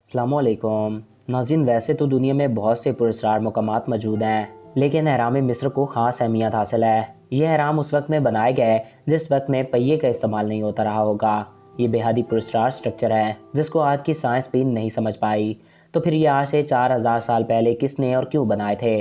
अस्सलाम वालेकुम नाज़रीन। वैसे तो दुनिया में बहुत से पुरस्कार मकामात मौजूद हैं, लेकिन अहराम मिस्र को ख़ास अहमियत हासिल है। यह अहराम उस वक्त में बनाए गए जिस वक्त में पहिए का इस्तेमाल नहीं होता रहा होगा। ये बेहद ही पुरस्कार स्ट्रक्चर है जिसको आज की साइंस भी नहीं समझ पाई। तो फिर ये आज से 4000 साल पहले किसने और क्यों बनाए थे?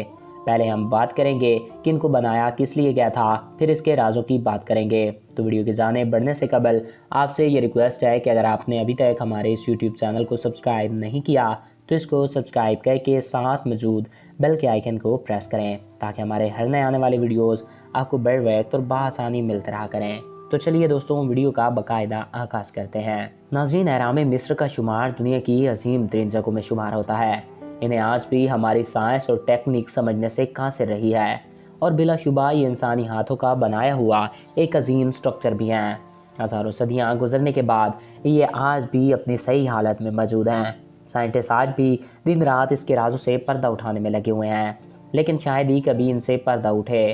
पहले हम बात करेंगे कि इनको बनाया किस लिए गया था, फिर इसके राजों की बात करेंगे। तो वीडियो की जाने बढ़ने से कबल आपसे ये रिक्वेस्ट है कि अगर आपने अभी तक हमारे इस यूट्यूब चैनल को सब्सक्राइब नहीं किया तो इसको सब्सक्राइब करके साथ मौजूद बेल के आइकन को प्रेस करें ताकि हमारे हर नए आने वाले वीडियोस आपको बर वक्त और बआसानी मिलते रहा करें। तो चलिए दोस्तों, वीडियो का बाकायदा आगाज़ करते हैं। नाज़रीन, अहराम मिस्र का शुमार दुनिया की अजीम तरीन जगहों में शुमार होता है। इन्हें आज भी हमारी साइंस और टेक्निक समझने से कासिर रही है और बिलाशुबा ये इंसानी हाथों का बनाया हुआ एक अजीम स्ट्रक्चर भी हैं। हज़ारों सदियाँ गुजरने के बाद ये आज भी अपनी सही हालत में मौजूद हैं। साइंटिस्ट आज भी दिन रात इसके राजों से पर्दा उठाने में लगे हुए हैं, लेकिन शायद ही कभी इनसे पर्दा उठे।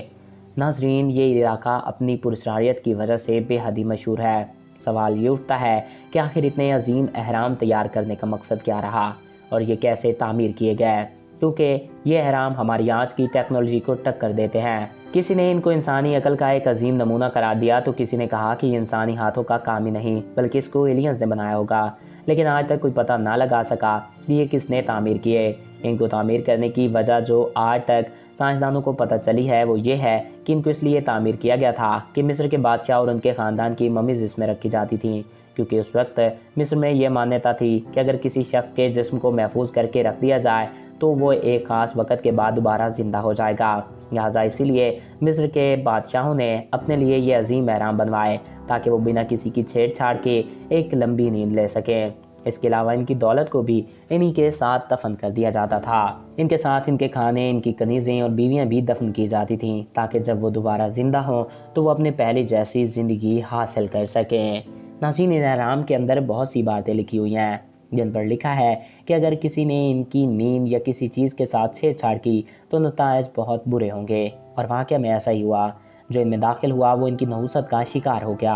नाजरीन, ये इलाका अपनी पुरस्कारियत की वजह से बेहद ही मशहूर है। सवाल ये उठता है कि आखिर इतने अजीम अहराम तैयार करने का मकसद क्या रहा और ये कैसे तामीर किए गए, क्योंकि ये अहराम हमारी आज की टेक्नोलॉजी को टक्कर देते हैं। किसी ने इनको इंसानी अकल का एक अजीम नमूना करार दिया तो किसी ने कहा कि ये इंसानी हाथों का काम ही नहीं बल्कि इसको एलियंस ने बनाया होगा, लेकिन आज तक कोई पता ना लगा सका कि ये किसने तामीर किए। इनको तामीर करने की वजह जो आज तक साइंसदानों को पता चली है वो ये है कि इनको इसलिए तामीर किया गया था कि मिस्र के बादशाह और उनके ख़ानदान की मम्मीज़ इसमें रखी जाती थी, क्योंकि उस वक्त मिस्र में यह मान्यता थी कि अगर किसी शख्स के जिस्म को महफूज करके रख दिया जाए तो वो एक ख़ास वक़्त के बाद दोबारा ज़िंदा हो जाएगा। लिहाजा इसीलिए मिस्र के बादशाहों ने अपने लिए ये अजीम अहराम बनवाए ताकि वो बिना किसी की छेड़छाड़ के एक लंबी नींद ले सकें। इसके अलावा इनकी दौलत को भी इन्हीं के साथ दफन कर दिया जाता था। इनके साथ इनके खाने, इनकी कनीज़ें और बीवियां भी दफन की जाती थीं ताकि जब वो दोबारा ज़िंदा हों तो वो अपने पहले जैसी ज़िंदगी हासिल कर सकें। नाज़रीन, इन अहराम के अंदर बहुत सी बातें लिखी हुई हैं जिन पर लिखा है कि अगर किसी ने इनकी नींद या किसी चीज़ के साथ छेड़छाड़ की तो नताइज बहुत बुरे होंगे। और वाक़या में ऐसा ही हुआ। जो इनमें दाखिल हुआ वो इनकी नहुसत का शिकार हो गया।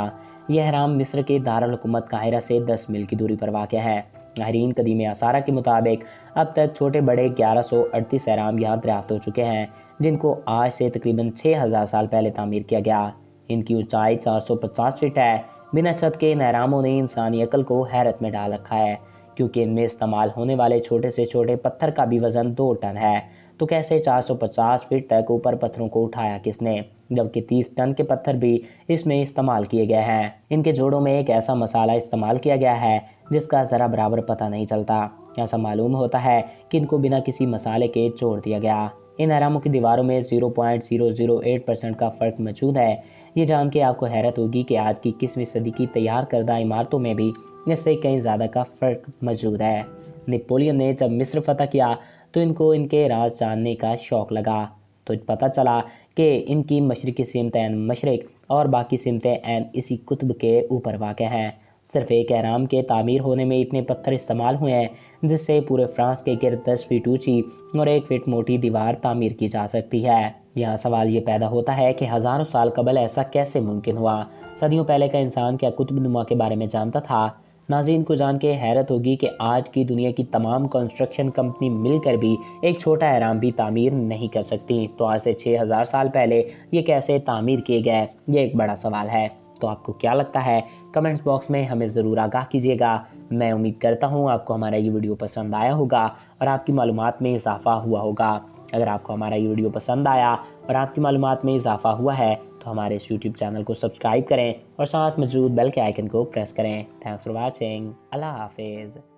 यह अहराम मिस्र के दारुल हुकूमत काहिरा से 10 मील की दूरी पर वाक़या है। माहिरीन कदीम आसारा के मुताबिक अब तक छोटे बड़े 1138 अहराम यहाँ दरियाफ्त हो चुके हैं, जिनको आज से तकरीबन 6000 साल पहले तामीर किया गया। इनकी ऊंचाई 450 फीट है। बिना छत के इन अहरामों ने इंसानी अकल को हैरत में डाल रखा है, क्योंकि इनमें इस्तेमाल होने वाले छोटे से छोटे पत्थर का भी वज़न 2 टन है। तो कैसे 450 फीट तक ऊपर पत्थरों को उठाया किसने, जबकि 30 टन के पत्थर भी इसमें इस्तेमाल किए गए हैं। इनके जोड़ों में एक ऐसा मसाला इस्तेमाल किया गया है जिसका ज़रा बराबर पता नहीं चलता। ऐसा मालूम होता है कि इनको बिना किसी मसाले के जोड़ दिया गया। इन अहरामों की दीवारों में 0.008% का फ़र्क मौजूद है। ये जान के आपको हैरत होगी कि आज की 21वीं सदी की तैयार करदा इमारतों में भी इससे कहीं ज़्यादा का फ़र्क मौजूद है। नेपोलियन ने जब मिस्र फ़तह किया तो इनको इनके राज जानने का शौक़ लगा, तो पता चला कि इनकी मशरक़ी सिमत ऐन मशरक़ और बाकी सिमतें ऐन इसी कुतुब के ऊपर वाक़या हैं। सिर्फ एक अहराम के तामीर होने में इतने पत्थर इस्तेमाल हुए हैं जिससे पूरे फ्रांस के गिर्द 10 फीट ऊँची और 1 फीट मोटी दीवार तामीर की जा सकती है। यहाँ सवाल ये पैदा होता है कि हज़ारों साल कबल ऐसा कैसे मुमकिन हुआ? सदियों पहले का इंसान क्या कुतुब नुमा के बारे में जानता था? नाज़रीन को जान के हैरत होगी कि आज की दुनिया की तमाम कंस्ट्रक्शन कंपनी मिलकर भी एक छोटा अहराम भी तामीर नहीं कर सकती। तो आज से 6000 साल पहले ये कैसे तामीर किए गए, ये एक बड़ा सवाल है। तो आपको क्या लगता है? कमेंट्स बॉक्स में हमें ज़रूर आगाह कीजिएगा। मैं उम्मीद करता हूँ आपको हमारा ये वीडियो पसंद आया होगा और आपकी मालूमात में इजाफ़ा हुआ होगा। अगर आपको हमारा ये वीडियो पसंद आया और आपकी मालूमात में इजाफ़ा हुआ है तो हमारे इस यूट्यूब चैनल को सब्सक्राइब करें और साथ मौजूद बेल के आइकन को प्रेस करें। Thanks for watching. अल्लाह हाफिज़।